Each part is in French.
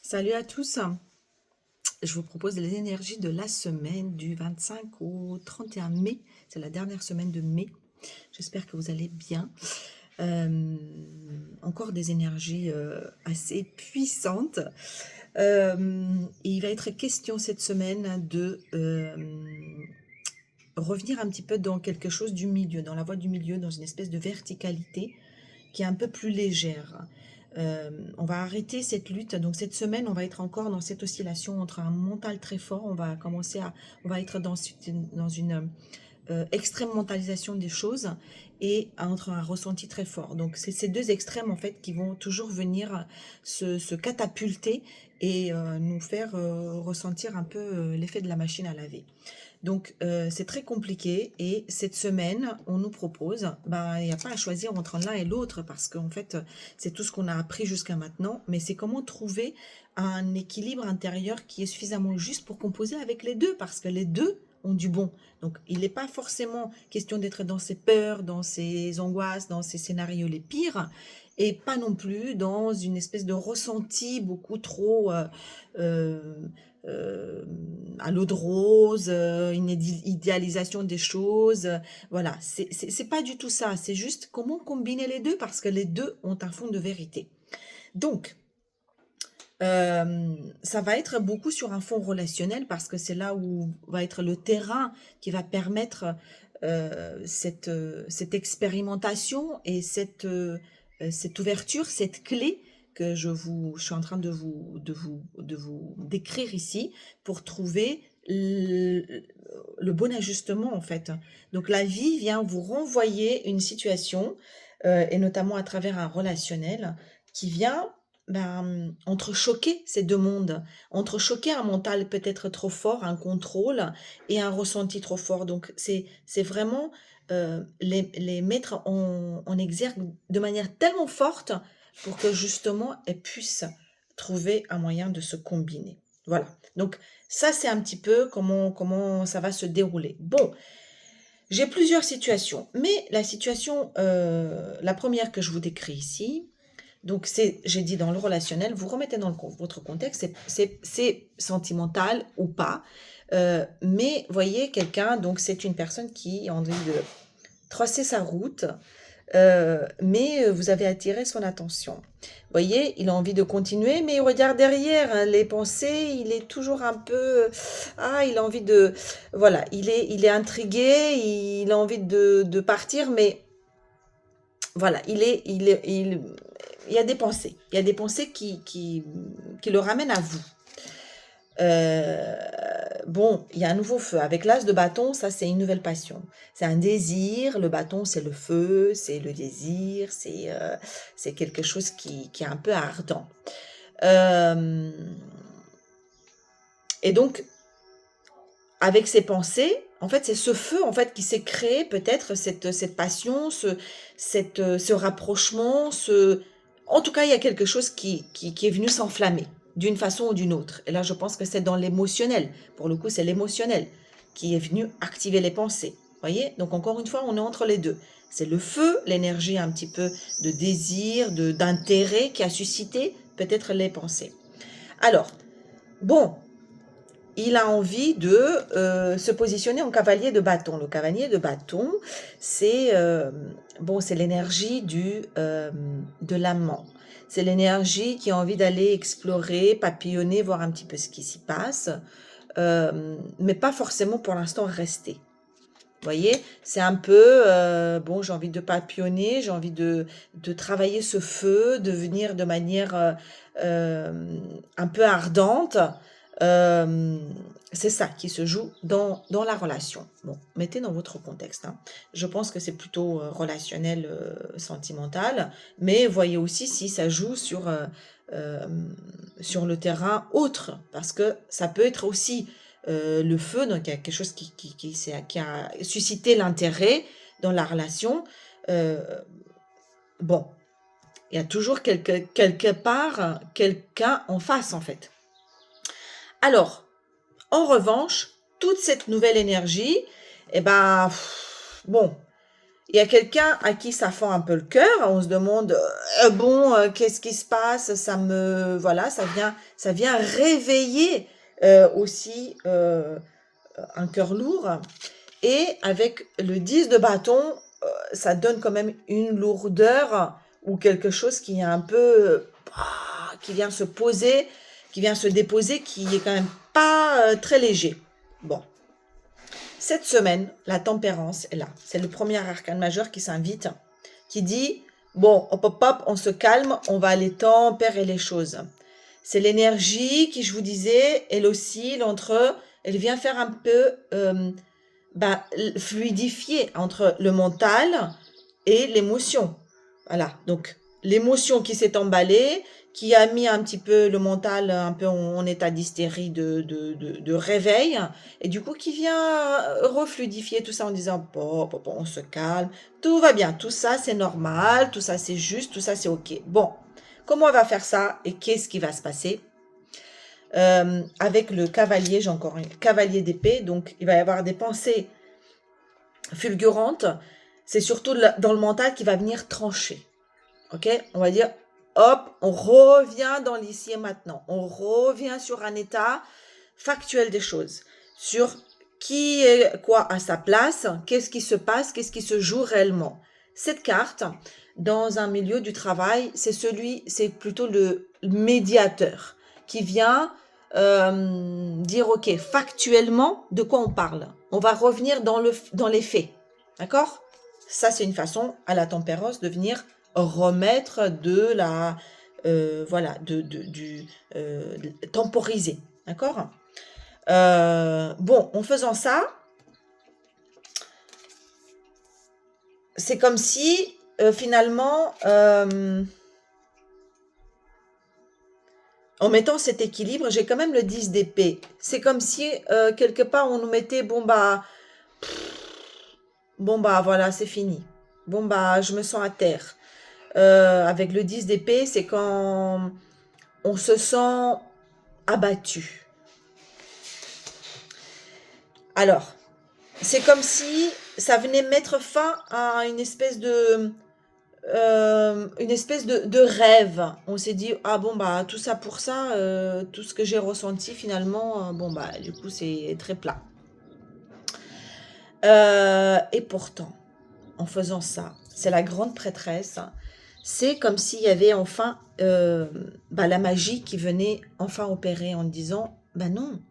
Salut à tous. Je vous propose les énergies de la semaine du 25 au 31 mai. C'est la dernière semaine de mai. J'espère que vous allez bien. Euh, Encore des énergies assez puissantes. Et il va être question cette semaine de revenir un petit peu dans quelque chose du milieu, dans la voie du milieu, dans une espèce de verticalité qui est un peu plus légère. On va arrêter cette lutte. Donc cette semaine, on va être encore dans cette oscillation entre un mental très fort. On va être dans une extrême mentalisation des choses et entre un ressenti très fort. Donc c'est ces deux extrêmes en fait qui vont toujours venir se catapulter et nous faire ressentir un peu l'effet de la machine à laver. Donc, c'est très compliqué et cette semaine, on nous propose, ben, il n'y a pas à choisir entre l'un et l'autre parce qu'en fait, c'est tout ce qu'on a appris jusqu'à maintenant, mais c'est comment trouver un équilibre intérieur qui est suffisamment juste pour composer avec les deux parce que les deux ont du bon. Donc, il n'est pas forcément question d'être dans ses peurs, dans ses angoisses, dans ses scénarios les pires et pas non plus dans une espèce de ressenti beaucoup trop euh, euh, à l'eau de rose, une idéalisation des choses. Voilà, c'est pas du tout ça. C'est juste comment combiner les deux parce que les deux ont un fond de vérité. Donc, ça va être beaucoup sur un fond relationnel parce que c'est là où va être le terrain qui va permettre cette expérimentation et cette ouverture, cette clé que je suis en train de vous décrire ici pour trouver le bon ajustement en fait. Donc la vie vient vous renvoyer une situation et notamment à travers un relationnel qui vient entrechoquer ces deux mondes, entrechoquer un mental peut-être trop fort, un contrôle et un ressenti trop fort. Donc c'est vraiment les mettre en exergue de manière tellement forte pour que justement elles puissent trouver un moyen de se combiner. Voilà. Donc ça c'est un petit peu comment ça va se dérouler. Bon, j'ai plusieurs situations, mais la première que je vous décris ici, donc, j'ai dit dans le relationnel, vous remettez dans votre contexte, c'est sentimental ou pas. Mais voyez, quelqu'un, donc c'est une personne qui a envie de tracer sa route, mais vous avez attiré son attention. Voyez, il a envie de continuer, mais il regarde derrière, hein, les pensées, il est toujours un peu... il a envie de... Voilà, il est intrigué, il a envie de partir, mais voilà, il y a des pensées. Il y a des pensées qui le ramènent à vous. Euh, bon, il y a un nouveau feu. Avec l'as de bâton, ça c'est une nouvelle passion. C'est un désir. Le bâton, c'est le feu, c'est le désir, c'est quelque chose qui est un peu ardent. Euh, et donc, avec ces pensées, en fait, c'est ce feu en fait qui s'est créé peut-être cette passion, ce rapprochement, en tout cas, il y a quelque chose qui est venu s'enflammer d'une façon ou d'une autre. Et là, je pense que c'est dans l'émotionnel. Pour le coup, c'est l'émotionnel qui est venu activer les pensées. Voyez? Donc encore une fois, on est entre les deux. C'est le feu, l'énergie un petit peu de désir, d'intérêt qui a suscité peut-être les pensées. Alors, bon, il a envie de se positionner en cavalier de bâton. Le cavalier de bâton, c'est l'énergie de l'amant. C'est l'énergie qui a envie d'aller explorer, papillonner, voir un petit peu ce qui s'y passe, mais pas forcément pour l'instant rester. Vous voyez, c'est un peu, j'ai envie de papillonner, j'ai envie de travailler ce feu, de venir de manière un peu ardente. Euh, c'est ça qui se joue dans la relation. Bon, mettez dans votre contexte, hein. Je pense que c'est plutôt relationnel, sentimental, mais voyez aussi si ça joue euh, sur le terrain autre, parce que ça peut être aussi le feu, donc il y a quelque chose qui a suscité l'intérêt dans la relation. Euh, bon, il y a toujours quelque part quelqu'un en face, en fait. Alors, en revanche, toute cette nouvelle énergie, eh ben, bon, Il y a quelqu'un à qui ça fend un peu le cœur. On se demande, bon, qu'est-ce qui se passe? Voilà, ça vient réveiller aussi un cœur lourd. Et avec le 10 de bâton, ça donne quand même une lourdeur ou quelque chose qui est un peu, qui vient se poser, qui vient se déposer, qui est quand même pas très léger. Bon. Cette semaine, la tempérance est là. C'est le premier arcane majeur qui s'invite, qui dit, bon, hop, hop, hop, on se calme, on va aller tempérer les choses. C'est l'énergie qui, je vous disais, elle oscille entre, elle vient faire un peu fluidifier entre le mental et l'émotion. Voilà, donc l'émotion qui s'est emballée, qui a mis un petit peu le mental un peu en état d'hystérie, de réveil, et du coup qui vient refluidifier tout ça en disant bon, on se calme, tout va bien, tout ça c'est normal, tout ça c'est juste, tout ça c'est ok. Bon, comment on va faire ça et qu'est-ce qui va se passer? Avec le cavalier, j'ai encore un cavalier d'épée, donc il va y avoir des pensées fulgurantes, c'est surtout dans le mental qui va venir trancher. Ok, on va dire, hop, on revient dans l'ici et maintenant. On revient sur un état factuel des choses, sur qui est quoi à sa place, qu'est-ce qui se passe, qu'est-ce qui se joue réellement. Cette carte, dans un milieu du travail, c'est plutôt le médiateur qui vient dire, ok, factuellement, de quoi on parle. On va revenir dans les faits, d'accord? Ça, c'est une façon à la tempérance de venir remettre de la voilà temporiser, d'accord. Bon, en faisant ça, c'est comme si finalement en mettant cet équilibre, j'ai quand même le 10 d'épée. C'est comme si quelque part on nous mettait bon bah voilà, c'est fini, bon bah je me sens à terre. Avec le 10 d'épée, c'est quand on se sent abattu. Alors, c'est comme si ça venait mettre fin à une espèce de rêve. On s'est dit, ah bon, bah, tout ça pour ça, tout ce que j'ai ressenti finalement, bon, bah, du coup, c'est très plat. Et pourtant, en faisant ça, c'est la grande prêtresse, c'est comme s'il y avait enfin la magie qui venait enfin opérer en disant, bah non,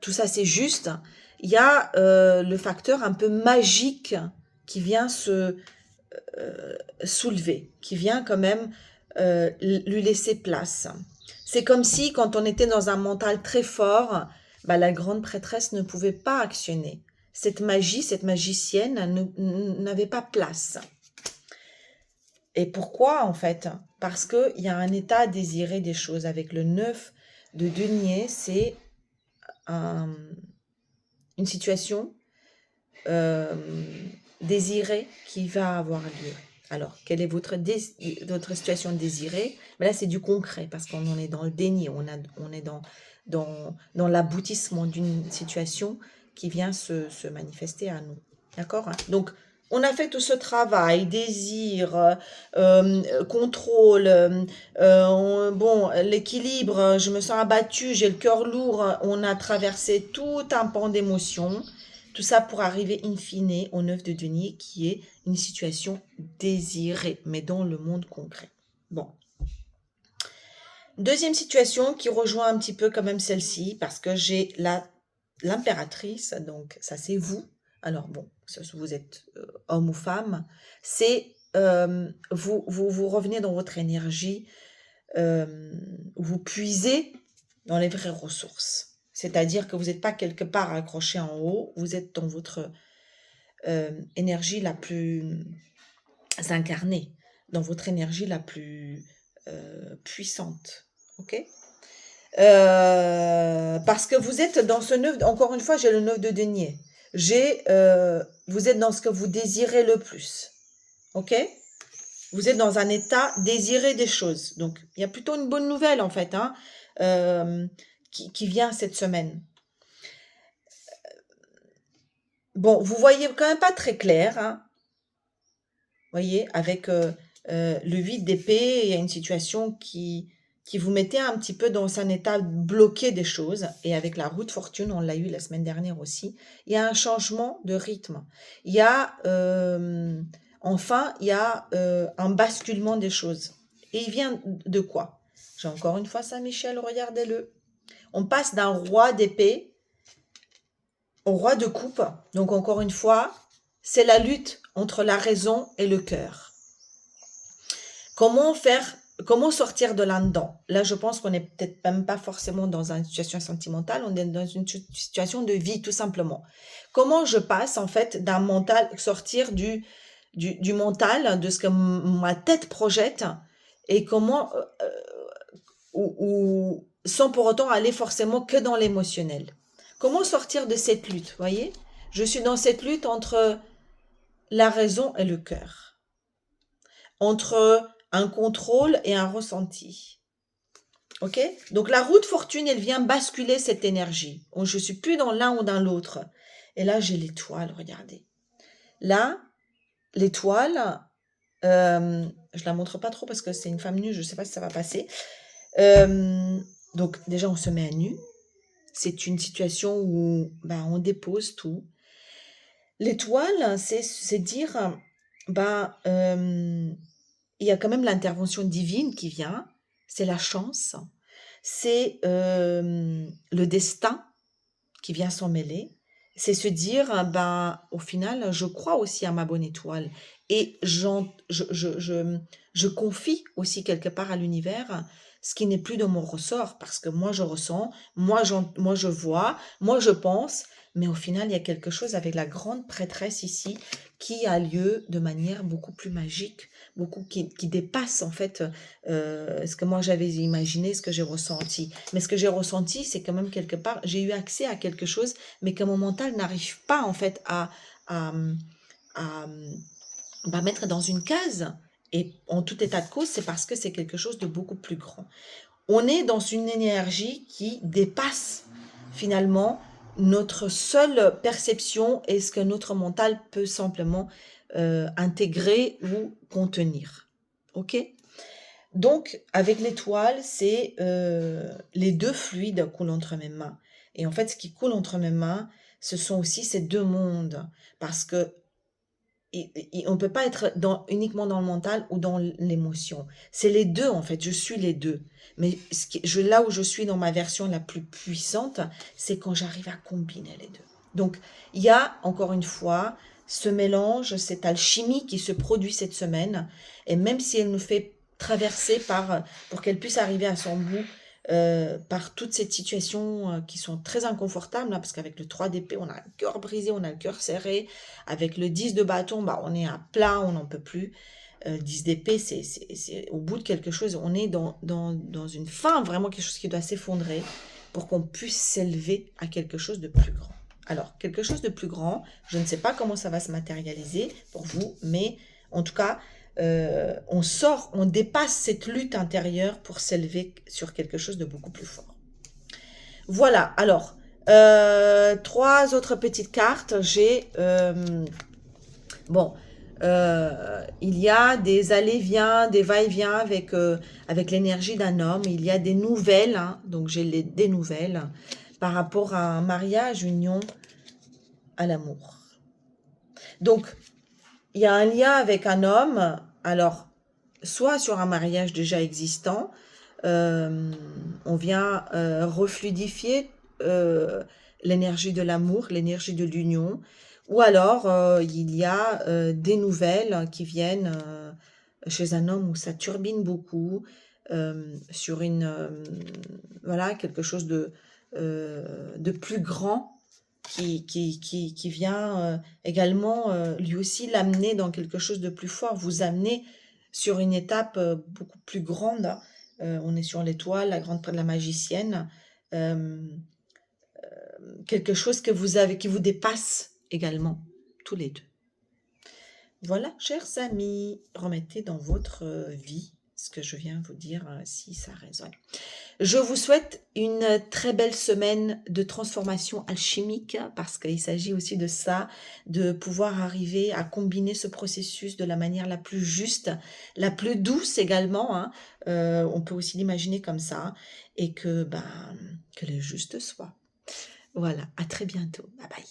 tout ça c'est juste. Il y a le facteur un peu magique qui vient se soulever, qui vient quand même lui laisser place. C'est comme si quand on était dans un mental très fort, la grande prêtresse ne pouvait pas actionner. Cette magie, cette magicienne n'avait pas place. Et pourquoi en fait? Parce qu'il y a un état désiré des choses. Avec le 9 de denier, c'est une situation désirée qui va avoir lieu. Alors, quelle est votre situation désirée? Là, c'est du concret parce qu'on en est dans le déni, on est dans l'aboutissement d'une situation qui vient se manifester à nous. D'accord? Donc, on a fait tout ce travail, désir, contrôle, bon, l'équilibre, je me sens abattue, j'ai le cœur lourd, on a traversé tout un pan d'émotions. Tout ça pour arriver in fine au 9 de denier qui est une situation désirée, mais dans le monde concret. Bon. Deuxième situation qui rejoint un petit peu quand même celle-ci, parce que j'ai l'impératrice, donc ça c'est vous. Alors bon, vous êtes homme ou femme, c'est vous revenez dans votre énergie, vous puisez dans les vraies ressources. C'est-à-dire que vous n'êtes pas quelque part accroché en haut, vous êtes dans votre énergie la plus incarnée, dans votre énergie la plus puissante. Ok? Parce que vous êtes dans ce 9, encore une fois, j'ai le 9 de denier. Vous êtes dans ce que vous désirez le plus. Ok? Vous êtes dans un état désiré des choses. Donc, il y a plutôt une bonne nouvelle, en fait, hein, qui vient cette semaine. Bon, vous voyez quand même pas très clair, hein. Voyez, avec le 8 d'épée, il y a une situation qui vous mettait un petit peu dans un état bloqué des choses. Et avec la roue de fortune, on l'a eu la semaine dernière aussi, il y a un changement de rythme. Il y a, enfin, il y a un basculement des choses. Et il vient de quoi? J'ai encore une fois Saint-Michel, regardez-le. On passe d'un roi d'épée au roi de coupe. Donc encore une fois, c'est la lutte entre la raison et le cœur. Comment faire, comment sortir de là-dedans? Là, je pense qu'on n'est peut-être même pas forcément dans une situation sentimentale, on est dans une situation de vie, tout simplement. Comment je passe, en fait, d'un mental, sortir du mental, de ce que ma tête projette, et comment, sans pour autant aller forcément que dans l'émotionnel. Comment sortir de cette lutte, voyez? Je suis dans cette lutte entre la raison et le cœur, entre un contrôle et un ressenti. Ok? Donc la roue de fortune, elle vient basculer cette énergie. Je suis plus dans l'un ou dans l'autre. Et là, j'ai l'étoile, regardez. Là, l'étoile, je la montre pas trop parce que c'est une femme nue, je sais pas si ça va passer. Donc déjà, on se met à nu. C'est une situation où on dépose tout. L'étoile, c'est dire, il y a quand même l'intervention divine qui vient, c'est la chance, c'est le destin qui vient s'en mêler, c'est se dire, au final, je crois aussi à ma bonne étoile et je confie aussi quelque part à l'univers ce qui n'est plus de mon ressort parce que moi je ressens, moi je vois, moi je pense, mais au final il y a quelque chose avec la grande prêtresse ici qui a lieu de manière beaucoup plus magique, beaucoup qui dépasse en fait ce que moi j'avais imaginé, ce que j'ai ressenti. Mais ce que j'ai ressenti, c'est quand même quelque part, j'ai eu accès à quelque chose, mais que mon mental n'arrive pas en fait à, à, mettre dans une case. Et en tout état de cause, c'est parce que c'est quelque chose de beaucoup plus grand. On est dans une énergie qui dépasse finalement notre seule perception et ce que notre mental peut simplement intégrer ou contenir. Ok? Donc, avec l'étoile, c'est les deux fluides coulent entre mes mains. Et en fait, ce qui coule entre mes mains, ce sont aussi ces deux mondes. Parce que on ne peut pas être uniquement dans le mental ou dans l'émotion. C'est les deux, en fait. Je suis les deux. Mais là où je suis dans ma version la plus puissante, c'est quand j'arrive à combiner les deux. Donc, il y a, encore une fois, ce mélange, cette alchimie qui se produit cette semaine. Et même si elle nous fait traverser pour qu'elle puisse arriver à son bout, par toutes ces situations qui sont très inconfortables, hein, parce qu'avec le 3 d'épée, on a le cœur brisé, on a le cœur serré. Avec le 10 de bâton, on est à plat, on n'en peut plus. 10 d'épée, c'est au bout de quelque chose. On est dans une fin, vraiment quelque chose qui doit s'effondrer pour qu'on puisse s'élever à quelque chose de plus grand. Alors, quelque chose de plus grand, je ne sais pas comment ça va se matérialiser pour vous, mais en tout cas, on dépasse cette lutte intérieure pour s'élever sur quelque chose de beaucoup plus fort. Voilà, alors, trois autres petites cartes. J'ai, bon, il y a des allées-vient, des va-et-vient avec l'énergie d'un homme. Il y a des nouvelles, hein, donc j'ai des nouvelles par rapport à un mariage, union, à l'amour. Donc, il y a un lien avec un homme, alors, soit sur un mariage déjà existant, on vient refluidifier l'énergie de l'amour, l'énergie de l'union, ou alors il y a des nouvelles qui viennent chez un homme où ça turbine beaucoup, sur voilà, quelque chose de plus grand qui vient également lui aussi l'amener dans quelque chose de plus fort, vous amener sur une étape beaucoup plus grande. On est sur l'étoile, la grande la magicienne, euh, quelque chose que vous avez, qui vous dépasse également, tous les deux. Voilà, chers amis, remettez dans votre vie ce que je viens vous dire, si ça résonne. Je vous souhaite une très belle semaine de transformation alchimique parce qu'il s'agit aussi de ça, de pouvoir arriver à combiner ce processus de la manière la plus juste, la plus douce également, hein. On peut aussi l'imaginer comme ça et que le juste soit. Voilà, à très bientôt. Bye bye.